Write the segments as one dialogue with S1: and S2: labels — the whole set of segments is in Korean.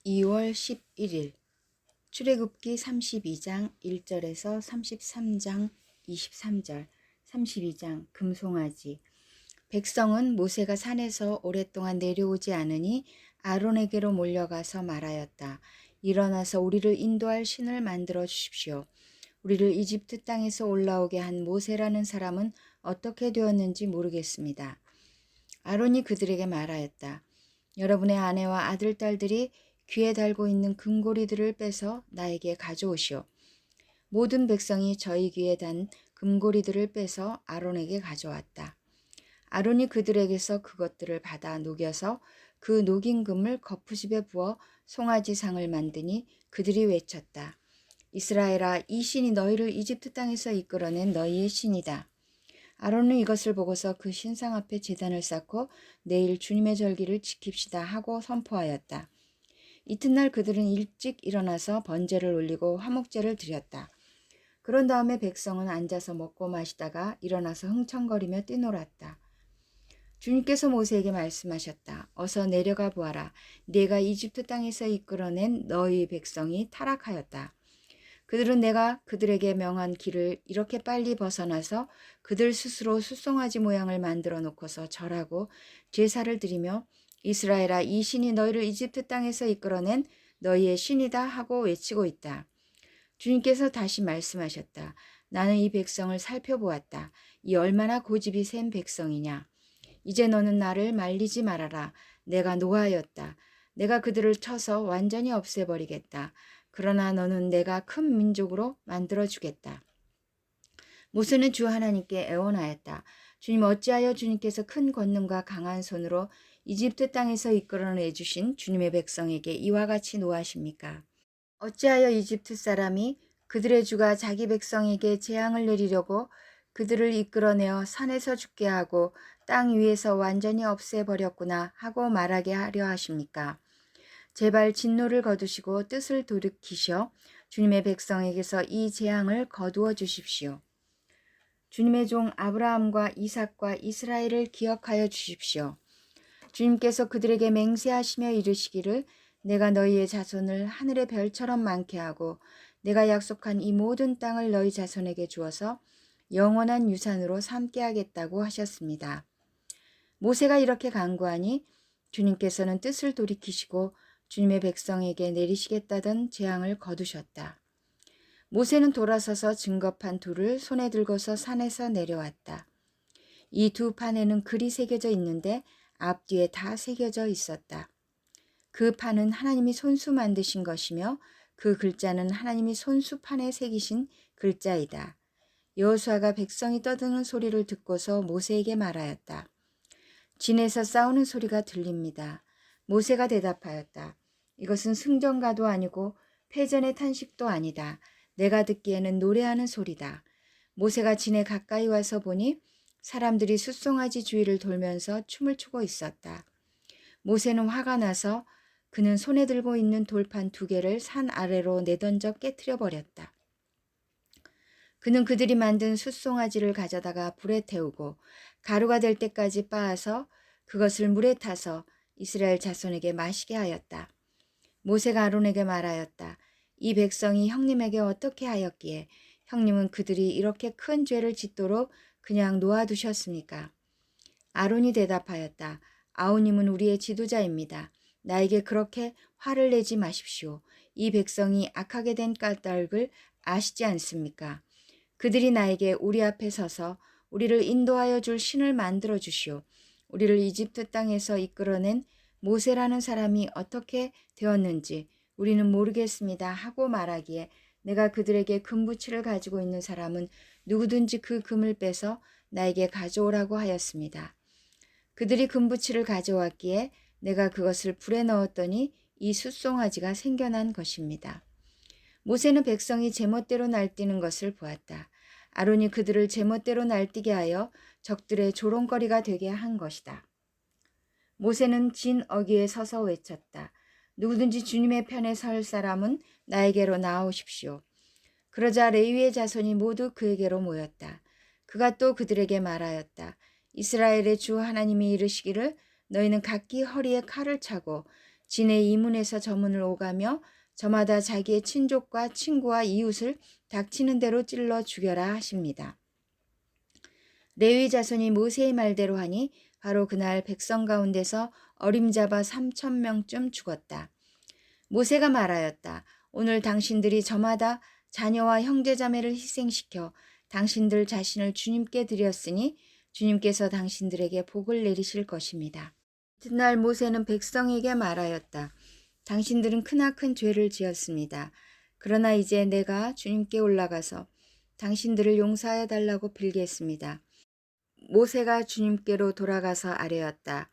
S1: 2월 11일 출애굽기 32장 1절에서 33장 23절 32장 금송아지. 백성은 모세가 산에서 오랫동안 내려오지 않으니 아론에게로 몰려가서 말하였다. 일어나서 우리를 인도할 신을 만들어 주십시오. 우리를 이집트 땅에서 올라오게 한 모세라는 사람은 어떻게 되었는지 모르겠습니다. 아론이 그들에게 말하였다. 여러분의 아내와 아들, 딸들이 귀에 달고 있는 금고리들을 빼서 나에게 가져오시오. 모든 백성이 저희 귀에 단 금고리들을 빼서 아론에게 가져왔다. 아론이 그들에게서 그것들을 받아 녹여서 그 녹인 금을 거푸집에 부어 송아지상을 만드니 그들이 외쳤다. 이스라엘아, 이 신이 너희를 이집트 땅에서 이끌어낸 너희의 신이다. 아론은 이것을 보고서 그 신상 앞에 제단을 쌓고 내일 주님의 절기를 지킵시다 하고 선포하였다. 이튿날 그들은 일찍 일어나서 번제를 올리고 화목제를 드렸다. 그런 다음에 백성은 앉아서 먹고 마시다가 일어나서 흥청거리며 뛰놀았다. 주님께서 모세에게 말씀하셨다. 어서 내려가 보아라. 네가 이집트 땅에서 이끌어낸 너희 백성이 타락하였다. 그들은 내가 그들에게 명한 길을 이렇게 빨리 벗어나서 그들 스스로 숫송아지 모양을 만들어 놓고서 절하고 제사를 드리며 이스라엘아, 이 신이 너희를 이집트 땅에서 이끌어낸 너희의 신이다 하고 외치고 있다. 주님께서 다시 말씀하셨다. 나는 이 백성을 살펴보았다. 이 얼마나 고집이 센 백성이냐. 이제 너는 나를 말리지 말아라. 내가 노하였다. 내가 그들을 쳐서 완전히 없애버리겠다. 그러나 너는 내가 큰 민족으로 만들어주겠다. 모세는 주 하나님께 애원하였다. 주님, 어찌하여 주님께서 큰 권능과 강한 손으로 이집트 땅에서 이끌어내 주신 주님의 백성에게 이와 같이 노하십니까? 어찌하여 이집트 사람이 그들의 주가 자기 백성에게 재앙을 내리려고 그들을 이끌어내어 산에서 죽게 하고 땅 위에서 완전히 없애버렸구나 하고 말하게 하려 하십니까? 제발 진노를 거두시고 뜻을 돌이키셔 주님의 백성에게서 이 재앙을 거두어 주십시오. 주님의 종 아브라함과 이삭과 이스라엘을 기억하여 주십시오. 주님께서 그들에게 맹세하시며 이르시기를 내가 너희의 자손을 하늘의 별처럼 많게 하고 내가 약속한 이 모든 땅을 너희 자손에게 주어서 영원한 유산으로 삼게 하겠다고 하셨습니다. 모세가 이렇게 간구하니 주님께서는 뜻을 돌이키시고 주님의 백성에게 내리시겠다던 재앙을 거두셨다. 모세는 돌아서서 증거판 둘을 손에 들고서 산에서 내려왔다. 이 두 판에는 글이 새겨져 있는데 앞뒤에 다 새겨져 있었다. 그 판은 하나님이 손수 만드신 것이며 그 글자는 하나님이 손수판에 새기신 글자이다. 여호수아가 백성이 떠드는 소리를 듣고서 모세에게 말하였다. 진에서 싸우는 소리가 들립니다. 모세가 대답하였다. 이것은 승전가도 아니고 패전의 탄식도 아니다. 내가 듣기에는 노래하는 소리다. 모세가 진에 가까이 와서 보니 사람들이 숫송아지 주위를 돌면서 춤을 추고 있었다. 모세는 화가 나서 그는 손에 들고 있는 돌판 2개를 산 아래로 내던져 깨트려 버렸다. 그는 그들이 만든 숫송아지를 가져다가 불에 태우고 가루가 될 때까지 빻아서 그것을 물에 타서 이스라엘 자손에게 마시게 하였다. 모세가 아론에게 말하였다. 이 백성이 형님에게 어떻게 하였기에 형님은 그들이 이렇게 큰 죄를 짓도록 그냥 놓아두셨습니까? 아론이 대답하였다. 아우님은 우리의 지도자입니다. 나에게 그렇게 화를 내지 마십시오. 이 백성이 악하게 된 까닭을 아시지 않습니까? 그들이 나에게 우리 앞에 서서 우리를 인도하여 줄 신을 만들어 주시오. 우리를 이집트 땅에서 이끌어낸 모세라는 사람이 어떻게 되었는지 우리는 모르겠습니다 하고 말하기에 내가 그들에게 금부치를 가지고 있는 사람은 누구든지 그 금을 빼서 나에게 가져오라고 하였습니다. 그들이 금부치를 가져왔기에 내가 그것을 불에 넣었더니 이 숫송아지가 생겨난 것입니다. 모세는 백성이 제멋대로 날뛰는 것을 보았다. 아론이 그들을 제멋대로 날뛰게 하여 적들의 조롱거리가 되게 한 것이다. 모세는 진 어귀에 서서 외쳤다. 누구든지 주님의 편에 설 사람은 나에게로 나오십시오. 그러자 레위의 자손이 모두 그에게로 모였다. 그가 또 그들에게 말하였다. 이스라엘의 주 하나님이 이르시기를 너희는 각기 허리에 칼을 차고 진의 이 문에서 저 문을 오가며 저마다 자기의 친족과 친구와 이웃을 닥치는 대로 찔러 죽여라 하십니다. 레위 자손이 모세의 말대로 하니 바로 그날 백성 가운데서 어림잡아 3,000명쯤 죽었다. 모세가 말하였다. 오늘 당신들이 저마다 자녀와 형제자매를 희생시켜 당신들 자신을 주님께 드렸으니 주님께서 당신들에게 복을 내리실 것입니다. 이튿날 모세는 백성에게 말하였다. 당신들은 크나큰 죄를 지었습니다. 그러나 이제 내가 주님께 올라가서 당신들을 용서하여 달라고 빌겠습니다. 모세가 주님께로 돌아가서 아뢰었다.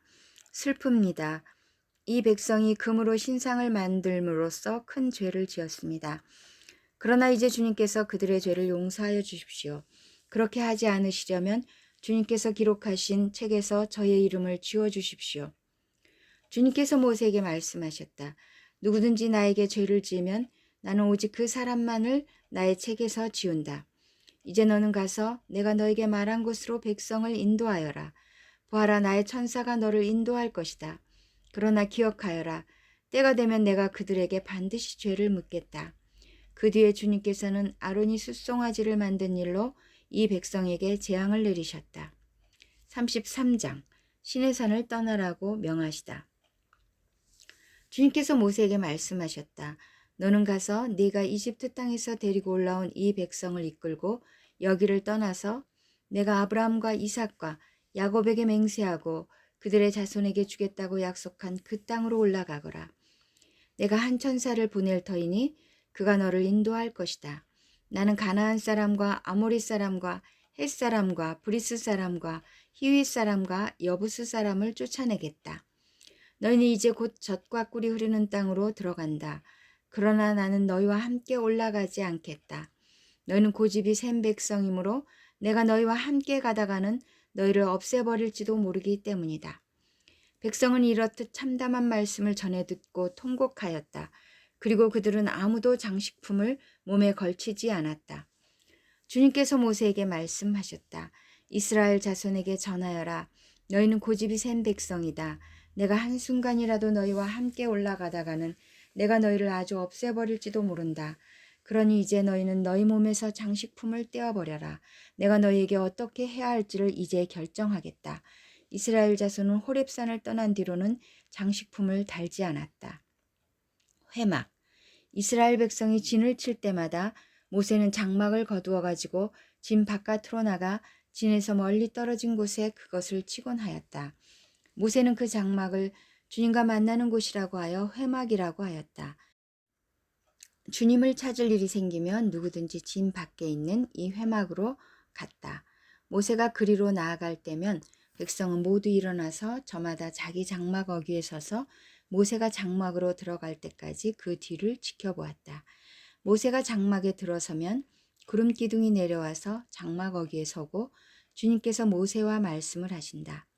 S1: 슬픕니다. 이 백성이 금으로 신상을 만들므로써 큰 죄를 지었습니다. 그러나 이제 주님께서 그들의 죄를 용서하여 주십시오. 그렇게 하지 않으시려면 주님께서 기록하신 책에서 저의 이름을 지워주십시오. 주님께서 모세에게 말씀하셨다. 누구든지 나에게 죄를 지으면 나는 오직 그 사람만을 나의 책에서 지운다. 이제 너는 가서 내가 너에게 말한 곳으로 백성을 인도하여라. 보아라, 나의 천사가 너를 인도할 것이다. 그러나 기억하여라. 때가 되면 내가 그들에게 반드시 죄를 묻겠다. 그 뒤에 주님께서는 아론이 숫송아지를 만든 일로 이 백성에게 재앙을 내리셨다. 33장 시내산을 떠나라고 명하시다. 주님께서 모세에게 말씀하셨다. 너는 가서 네가 이집트 땅에서 데리고 올라온 이 백성을 이끌고 여기를 떠나서 내가 아브라함과 이삭과 야곱에게 맹세하고 그들의 자손에게 주겠다고 약속한 그 땅으로 올라가거라. 내가 한 천사를 보낼 터이니 그가 너를 인도할 것이다. 나는 가나안 사람과 아모리 사람과 헷 사람과 브리스 사람과 히윗 사람과 여부스 사람을 쫓아내겠다. 너희는 이제 곧 젖과 꿀이 흐르는 땅으로 들어간다. 그러나 나는 너희와 함께 올라가지 않겠다. 너희는 고집이 센 백성이므로 내가 너희와 함께 가다가는 너희를 없애버릴지도 모르기 때문이다. 백성은 이렇듯 참담한 말씀을 전해 듣고 통곡하였다. 그리고 그들은 아무도 장식품을 몸에 걸치지 않았다. 주님께서 모세에게 말씀하셨다. 이스라엘 자손에게 전하여라. 너희는 고집이 센 백성이다. 내가 한순간이라도 너희와 함께 올라가다가는 내가 너희를 아주 없애버릴지도 모른다. 그러니 이제 너희는 너희 몸에서 장식품을 떼어버려라. 내가 너희에게 어떻게 해야 할지를 이제 결정하겠다. 이스라엘 자손은 호렙산을 떠난 뒤로는 장식품을 달지 않았다. 회막. 이스라엘 백성이 진을 칠 때마다 모세는 장막을 거두어 가지고 진 바깥으로 나가 진에서 멀리 떨어진 곳에 그것을 치곤 하였다. 모세는 그 장막을 주님과 만나는 곳이라고 하여 회막이라고 하였다. 주님을 찾을 일이 생기면 누구든지 진 밖에 있는 이 회막으로 갔다. 모세가 그리로 나아갈 때면 백성은 모두 일어나서 저마다 자기 장막 어귀에 서서 모세가 장막으로 들어갈 때까지 그 뒤를 지켜보았다. 모세가 장막에 들어서면 구름 기둥이 내려와서 장막 어귀에 서고 주님께서 모세와 말씀을 하신다.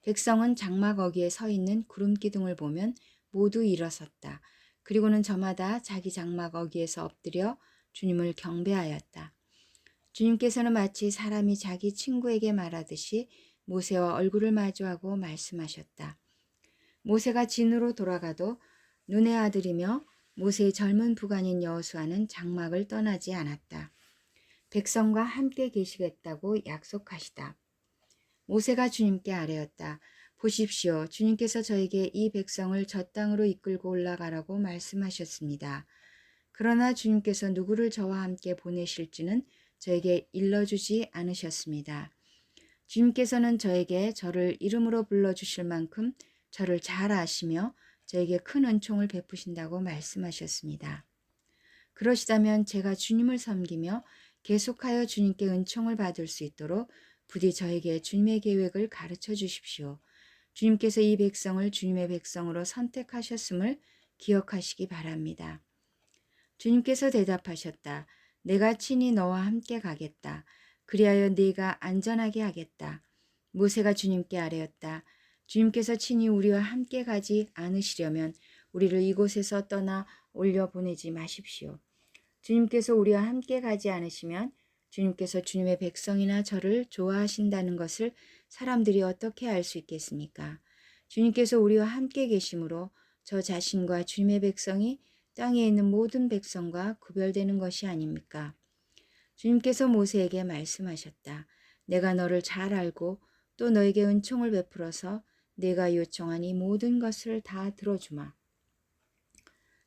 S1: 백성은 장막 어귀에 서 있는 구름 기둥을 보면 모두 일어섰다. 그리고는 저마다 자기 장막 어귀에서 엎드려 주님을 경배하였다. 주님께서는 마치 사람이 자기 친구에게 말하듯이 모세와 얼굴을 마주하고 말씀하셨다. 모세가 진으로 돌아가도 눈의 아들이며 모세의 젊은 부관인 여호수아는 장막을 떠나지 않았다. 백성과 함께 계시겠다고 약속하시다. 모세가 주님께 아뢰었다. 보십시오. 주님께서 저에게 이 백성을 저 땅으로 이끌고 올라가라고 말씀하셨습니다. 그러나 주님께서 누구를 저와 함께 보내실지는 저에게 일러주지 않으셨습니다. 주님께서는 저에게 저를 이름으로 불러주실 만큼 저를 잘 아시며 저에게 큰 은총을 베푸신다고 말씀하셨습니다. 그러시다면 제가 주님을 섬기며 계속하여 주님께 은총을 받을 수 있도록 부디 저에게 주님의 계획을 가르쳐 주십시오. 주님께서 이 백성을 주님의 백성으로 선택하셨음을 기억하시기 바랍니다. 주님께서 대답하셨다. 내가 친히 너와 함께 가겠다. 그리하여 네가 안전하게 하겠다. 모세가 주님께 아뢰었다. 주님께서 친히 우리와 함께 가지 않으시려면 우리를 이곳에서 떠나 올려보내지 마십시오. 주님께서 우리와 함께 가지 않으시면 주님께서 주님의 백성이나 저를 좋아하신다는 것을 사람들이 어떻게 알 수 있겠습니까? 주님께서 우리와 함께 계심으로 저 자신과 주님의 백성이 땅에 있는 모든 백성과 구별되는 것이 아닙니까? 주님께서 모세에게 말씀하셨다. 내가 너를 잘 알고 또 너에게 은총을 베풀어서 내가 요청한 이 모든 것을 다 들어주마.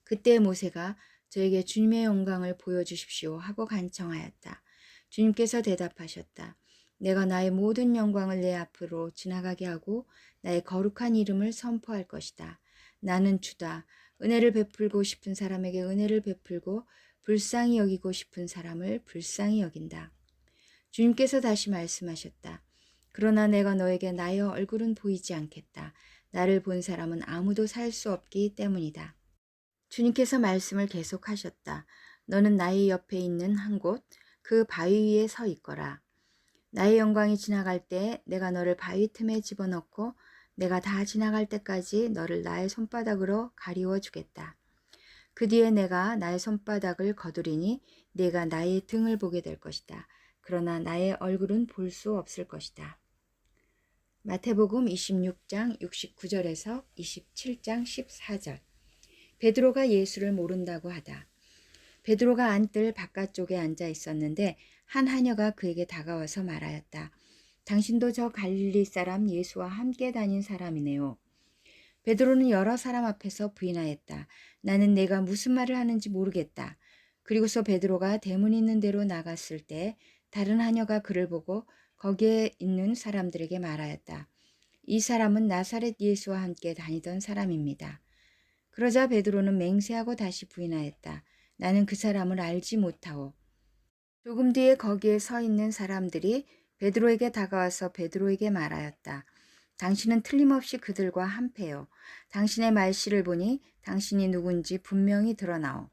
S1: 그때 모세가 저에게 주님의 영광을 보여주십시오 하고 간청하였다. 주님께서 대답하셨다. 내가 나의 모든 영광을 내 앞으로 지나가게 하고 나의 거룩한 이름을 선포할 것이다. 나는 주다. 은혜를 베풀고 싶은 사람에게 은혜를 베풀고 불쌍히 여기고 싶은 사람을 불쌍히 여긴다. 주님께서 다시 말씀하셨다. 그러나 내가 너에게 나의 얼굴은 보이지 않겠다. 나를 본 사람은 아무도 살 수 없기 때문이다. 주님께서 말씀을 계속하셨다. 너는 나의 옆에 있는 한 곳, 그 바위 위에 서 있거라. 나의 영광이 지나갈 때 내가 너를 바위 틈에 집어넣고 내가 다 지나갈 때까지 너를 나의 손바닥으로 가리워 주겠다. 그 뒤에 내가 나의 손바닥을 거두리니 내가 나의 등을 보게 될 것이다. 그러나 나의 얼굴은 볼 수 없을 것이다. 마태복음 26장 69절에서 27장 14절. 베드로가 예수를 모른다고 하다. 베드로가 안뜰 바깥쪽에 앉아 있었는데 한 하녀가 그에게 다가와서 말하였다. 당신도 저 갈릴리 사람 예수와 함께 다닌 사람이네요. 베드로는 여러 사람 앞에서 부인하였다. 나는 내가 무슨 말을 하는지 모르겠다. 그리고서 베드로가 대문 있는 데로 나갔을 때 다른 하녀가 그를 보고 거기에 있는 사람들에게 말하였다. 이 사람은 나사렛 예수와 함께 다니던 사람입니다. 그러자 베드로는 맹세하고 다시 부인하였다. 나는 그 사람을 알지 못하오. 조금 뒤에 거기에 서 있는 사람들이 베드로에게 다가와서 베드로에게 말하였다. 당신은 틀림없이 그들과 한패요. 당신의 말씨를 보니 당신이 누군지 분명히 드러나오.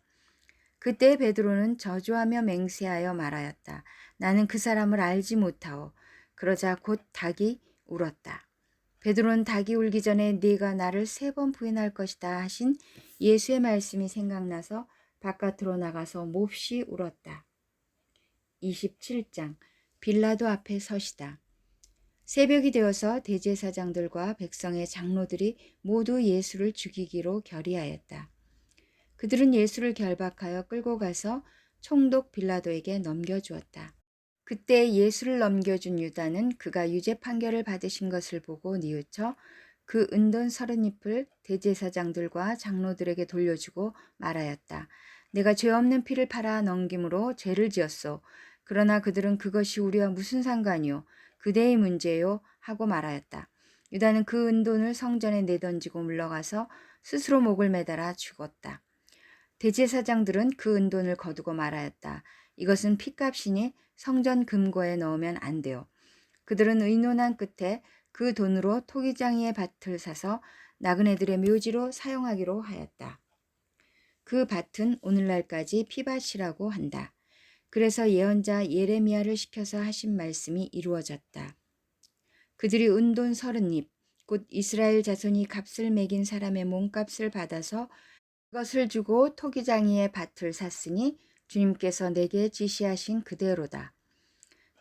S1: 그때 베드로는 저주하며 맹세하여 말하였다. 나는 그 사람을 알지 못하오. 그러자 곧 닭이 울었다. 베드로는 닭이 울기 전에 네가 나를 3번 부인할 것이다 하신 예수의 말씀이 생각나서 바깥으로 나가서 몹시 울었다. 27장 빌라도 앞에 서시다. 새벽이 되어서 대제사장들과 백성의 장로들이 모두 예수를 죽이기로 결의하였다. 그들은 예수를 결박하여 끌고 가서 총독 빌라도에게 넘겨주었다. 그때 예수를 넘겨준 유다는 그가 유죄 판결을 받으신 것을 보고 뉘우쳐 그 은돈 30잎을 대제사장들과 장로들에게 돌려주고 말하였다. 내가 죄 없는 피를 팔아 넘김으로 죄를 지었소. 그러나 그들은 그것이 우리와 무슨 상관이요? 그대의 문제요? 하고 말하였다. 유다는 그 은돈을 성전에 내던지고 물러가서 스스로 목을 매달아 죽었다. 대제사장들은 그 은돈을 거두고 말하였다. 이것은 핏값이니 성전 금고에 넣으면 안 돼요. 그들은 의논한 끝에 그 돈으로 토기장이의 밭을 사서 나그네들의 묘지로 사용하기로 하였다. 그 밭은 오늘날까지 피밭이라고 한다. 그래서 예언자 예레미야를 시켜서 하신 말씀이 이루어졌다. 그들이 은돈 30잎, 곧 이스라엘 자손이 값을 매긴 사람의 몸값을 받아서 그것을 주고 토기장이의 밭을 샀으니 주님께서 내게 지시하신 그대로다.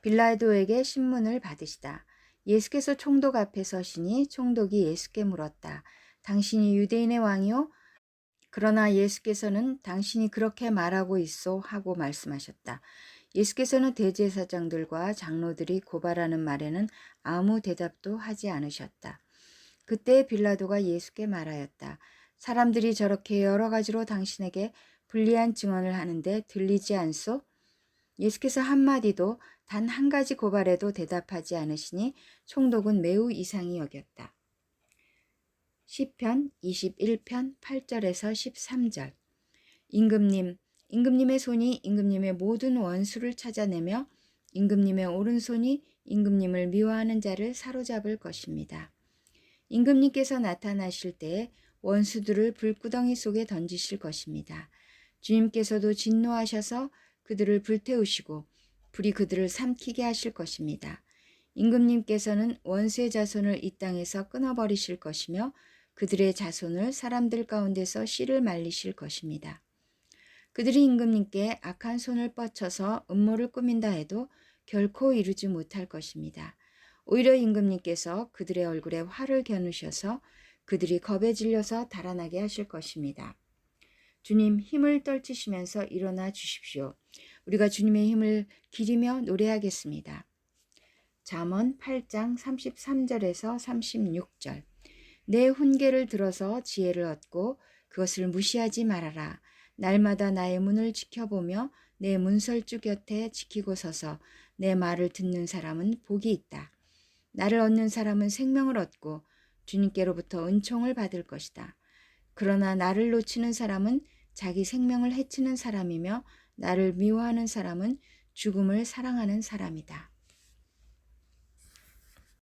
S1: 빌라도에게 신문을 받으시다. 예수께서 총독 앞에 서시니 총독이 예수께 물었다. 당신이 유대인의 왕이요? 그러나 예수께서는 당신이 그렇게 말하고 있소 하고 말씀하셨다. 예수께서는 대제사장들과 장로들이 고발하는 말에는 아무 대답도 하지 않으셨다. 그때 빌라도가 예수께 말하였다. 사람들이 저렇게 여러 가지로 당신에게 불리한 증언을 하는데 들리지 않소? 예수께서 한마디도 단 한 가지 고발에도 대답하지 않으시니 총독은 매우 이상히 여겼다. 시편 21편 8절에서 13절. 임금님의 손이 임금님의 모든 원수를 찾아내며 임금님의 오른손이 임금님을 미워하는 자를 사로잡을 것입니다. 임금님께서 나타나실 때에 원수들을 불구덩이 속에 던지실 것입니다. 주님께서도 진노하셔서 그들을 불태우시고 불이 그들을 삼키게 하실 것입니다. 임금님께서는 원수의 자손을 이 땅에서 끊어버리실 것이며 그들의 자손을 사람들 가운데서 씨를 말리실 것입니다. 그들이 임금님께 악한 손을 뻗쳐서 음모를 꾸민다 해도 결코 이루지 못할 것입니다. 오히려 임금님께서 그들의 얼굴에 화를 겨누셔서 그들이 겁에 질려서 달아나게 하실 것입니다. 주님, 힘을 떨치시면서 일어나 주십시오. 우리가 주님의 힘을 기리며 노래하겠습니다. 잠언 8장 33절에서 36절. 내 훈계를 들어서 지혜를 얻고 그것을 무시하지 말아라. 날마다 나의 문을 지켜보며 내 문설주 곁에 지키고 서서 내 말을 듣는 사람은 복이 있다. 나를 얻는 사람은 생명을 얻고 주님께로부터 은총을 받을 것이다. 그러나 나를 놓치는 사람은 자기 생명을 해치는 사람이며 나를 미워하는 사람은 죽음을 사랑하는 사람이다.